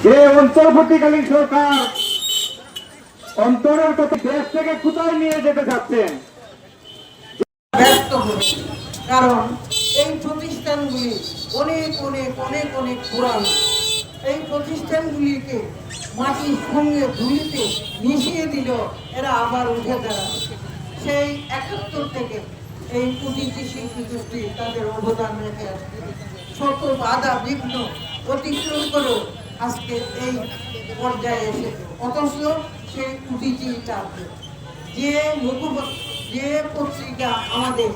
যে অন্তর্বর্তীকালীন সরকার অন্তরের কথা দেশ থেকে কোথায় নিয়ে যেতে চাচ্ছেন ব্যর্থ হচ্ছে। কারণ এই প্রতিষ্ঠানগুলি অনেক অনেক অনেক অনেক পুরানো। এই প্রতিষ্ঠানগুলিকে মাটির সঙ্গে ধুলিতে মিশিয়ে দিল, এরা আবার উঠে দাঁড়াবে। সেই 71 থেকে এই প্রতিটি শিল্পী গোষ্ঠী তাদের অবদান রেখে আসছে। শত বাধা বিঘ্ন অতিক্রম করেও আজকে এই পর্যায়ে এসেছে। অথচ সেই প্রতিটিটা যে পত্রিকা আমাদের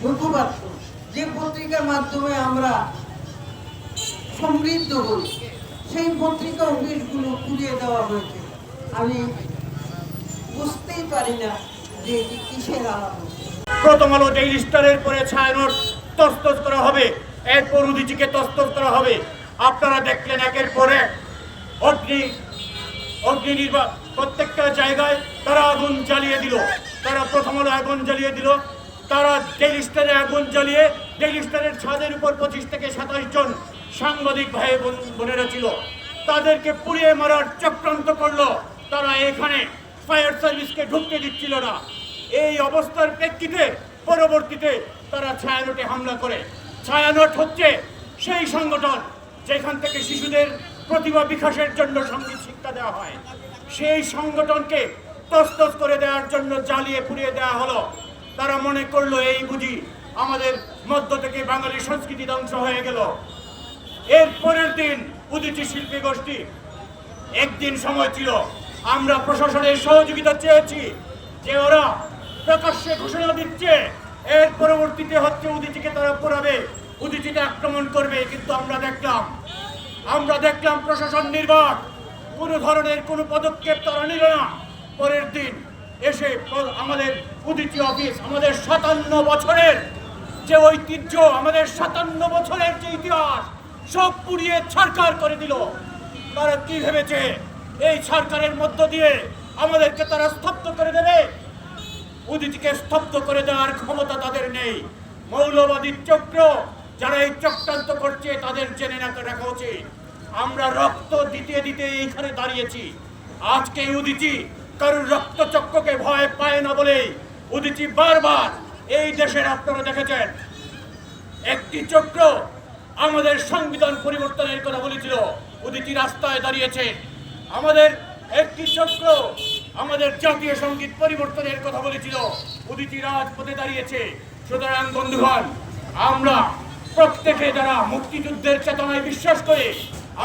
মুখপাত্র, যে পত্রিকার মাধ্যমে আমরা সমৃদ্ধ করি, সেই পত্রিকা অফিসগুলো পুড়িয়ে দেওয়া হয়েছে। আমি বুঝতেই পারি না যে এটি কিসের আলাপ। প্রথম আলো ডেইলি স্টারের পরে ছায়ানট তস্তস করা হবে, এরপর উদীচীকে তস্তস করা হবে। আপনারা দেখলেন একের পর এক অগ্নি নির্বাক প্রত্যেকটা জায়গায় তারা আগুন জ্বালিয়ে দিল। তারা প্রথম আলো আগুন জ্বালিয়ে দিল, তারা ডেইলি স্টারে আগুন জ্বালিয়ে ডেইলি স্টারের ছাদের উপর 25 থেকে 27 জন সাংবাদিক ভাই বোনেরা ছিল, তাদেরকে পুড়িয়ে মারার চক্রান্ত করলো। তারা এখানে ফায়ার সার্ভিসকে ঢুকতে দিচ্ছিল না। এই অবস্থার প্রেক্ষিতে পরবর্তীতে তারা ছায়ানটে হামলা করে। ছায়ানট হচ্ছে সেই সংগঠন যেখান থেকে শিশুদের প্রতিভা বিকাশের জন্য সঙ্গীত শিক্ষা দেওয়া হয়। সেই সংগঠনকে তছনছ করে দেওয়ার জন্য জ্বালিয়ে পুড়িয়ে দেওয়া হলো। তারা মনে করলো এই বুঝি আমাদের মধ্য থেকে বাঙালি সংস্কৃতি ধ্বংস হয়ে গেল। এর পরের দিন উদীচী শিল্পী গোষ্ঠী একদিন সময় ছিল, আমরা প্রশাসনের সহযোগিতা চেয়েছি যে ওরা প্রকাশ্যে ঘোষণা দিচ্ছে এর পরবর্তীতে হচ্ছে উদীচীকে তারা পোড়াবে, উদীচীতে আক্রমণ করবে। কিন্তু আমরা দেখলাম প্রশাসন নির্বাক, কোনো ধরনের কোনো পদক্ষেপ তারা নিল না। পরের দিন এসে আমাদের উদীচী অফিস, আমাদের 57 বছরের যে ঐতিহ্য, আমাদের 57 বছরের যে ইতিহাস সব পুড়িয়ে ছারখার করে দিল। তারা কি ভেবেছে এই সরকারের মধ্য দিয়ে আমাদেরকে তারা স্তব্ধ করে দেবে? উদীচীকে স্তব্ধ করে দেওয়ার ক্ষমতা তাদের নেই। মৌলবাদী চক্র যারা এই চক্রান্ত করছে তাদের জেনে রাখা উচিত। আমরা রক্ত দিতে দিতে এইখানে দাঁড়িয়েছি। আজকে উদীচী কারোর রক্ত চক্রকে ভয় পায় না বলেই উদীচী বারবার এই দেশের, আপনারা দেখেছেন, একটি চক্র আমাদের সংবিধান পরিবর্তনের কথা বলেছিল, উদীচী রাস্তায় দাঁড়িয়েছে। আমাদের একটি চক্র আমাদের জাতীয় সঙ্গীত পরিবর্তনের কথা বলেছিল, উদীচী রাজপথে দাঁড়িয়েছে। সুতরাং বন্ধুগণ, আমরা প্রত্যেকে যারা মুক্তিযুদ্ধের চেতনায় বিশ্বাস করি,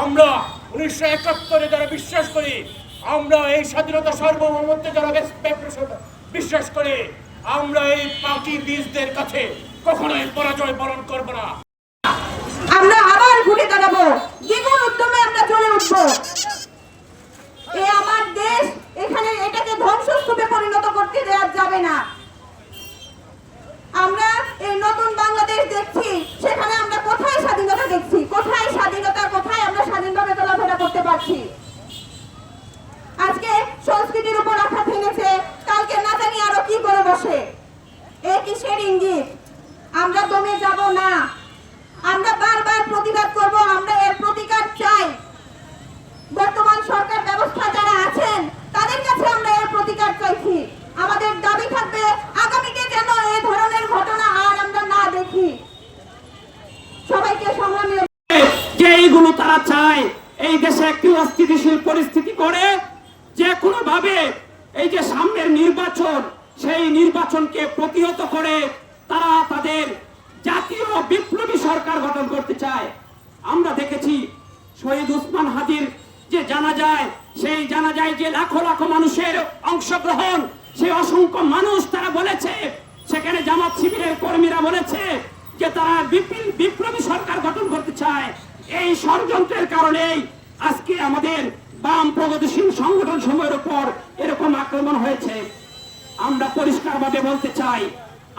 আমরা 1971 যারা বিশ্বাস করি, আমরা এই স্বাধীনতা সার্বভৌমত্বে যারা বিশ্বাস করি, আমরা এই পাখি বীজদের কাছে কখনোই পরাজয় বরণ করব না। আমরা আবার ঘুরে দাঁড়াবো, দ্বিগুণ উদ্যমে আমরা চলে উঠবো। এ আমার দেশ, এখানে এটাকে ধ্বংসস্তূপে পরিণত করতে দেওয়া যাবে না। আমরা এই নতুন বাংলাদেশ দেখছি, সেখানে আমরা কোথায় স্বাধীনতা দেখছি? কোথায় স্বাধীনতা? কোথায় আমরা স্বাধীনভাবে চলাফেরা করতে পারছি? আজকে সংস্কৃতির উপর আঘাত এনেছে, কালকে না জানি আরো কি করে বসে। এ কিসের ইঙ্গিত? আমরা দমে যাব না, আমরা বারবার প্রতিবাদ করব, আমরা এর প্রতিকার চাই। বর্তমান সরকার ব্যবস্থা যারা আছেন তাদের কাছে আমরা এর প্রতিকার চাইছি। আমাদের দাবি থাকবে আগামীতে যেন এই ধরনের ঘটনা আর আমরা না দেখি। সবাইকে সংগ্রামী যে এইগুলো তারা চায় এই দেশে একটি অস্থিতিশীল পরিস্থিতি করে যে কোনো ভাবে এই যে সামনের নির্বাচন, সেই নির্বাচনকে প্রতিহত করে তারা তাদের জাতীয় বিপ্লবী সরকার গঠন করতে চায়। আমরা দেখেছি শহীদ ওসমান হাদির যে জানাজায়, সেই জানাজায় যে লাখো লাখো মানুষের অংশগ্রহণ, সেই অসংখ্য মানুষ তারা বলেছে, সেখানে জামাত শিবিরের কর্মীরা বলেছে যে তারা বিপ্লবী সরকার গঠন করতে চায়। এই ষড়যন্ত্রের কারণেই আজকে আমাদের বাম প্রগতিশীল সংগঠন সমূহের উপর এরকম আক্রমণ হয়েছে। আমরা পরিষ্কারভাবে বলতে চাই,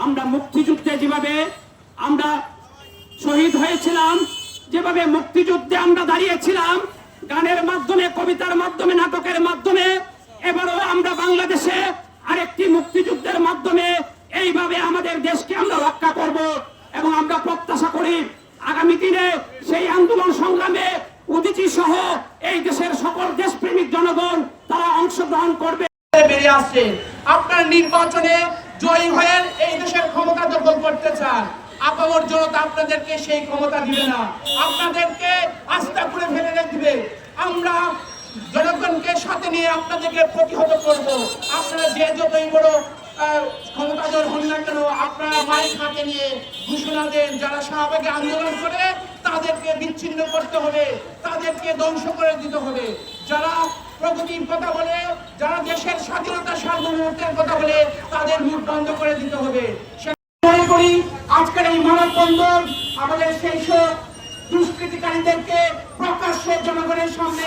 আমরা মুক্তিযুদ্ধে যেভাবে আমরা শহীদ হয়েছিলাম, যেভাবে মুক্তিযুদ্ধে আমরা দাঁড়িয়েছিলাম গানের মাধ্যমে, কবিতার মাধ্যমে, নাটকের মাধ্যমে, এবারও আমরা বাংলাদেশে আরেকটি মুক্তিযুদ্ধের মাধ্যমে এইভাবে আমাদের দেশকে আমরা রক্ষা করব। এবং আমরা প্রত্যাশা করি আগামী দিনে সেই আন্দোলন সংগ্রামে উদীচী সহ এই দেশের সকল দেশপ্রেমিক জনগণ তারা অংশগ্রহণ করবে। বেরিয়ে আসছে আপনার নির্বাচনে জয়ী হয়ে এই দেশের ক্ষমতা দখল করতে চান, আপামর জনতা আপনাদেরকে সেই ক্ষমতা দিবে না, আপনাদেরকে আস্থা করে ফেলে দিবে। আমরা জনগণকে সাথে নিয়ে আপনাদেরকে প্রতিহত করব। আপনারা যে যতই বড় ক্ষমতাধর হন না কেন, আপনারা মাইক হাতে নিয়ে ঘোষণা দেন, যারা শাহবাগে আন্দোলন করে তাদেরকে বিচ্ছিন্ন করতে হবে, তাদেরকে ধ্বংস করে দিতে হবে। যারা প্রগতির কথা বলে, যারা দেশের স্বাধীনতা সার্বভৌমত্বের কথা বলে, তাদের মুখ বন্ধ করে দিতে হবে। মনে করি আজকের এই মানববন্ধন আমাদের সেই সব দুষ্কৃতিকারীদেরকে প্রকাশ্যে জনগণের সামনে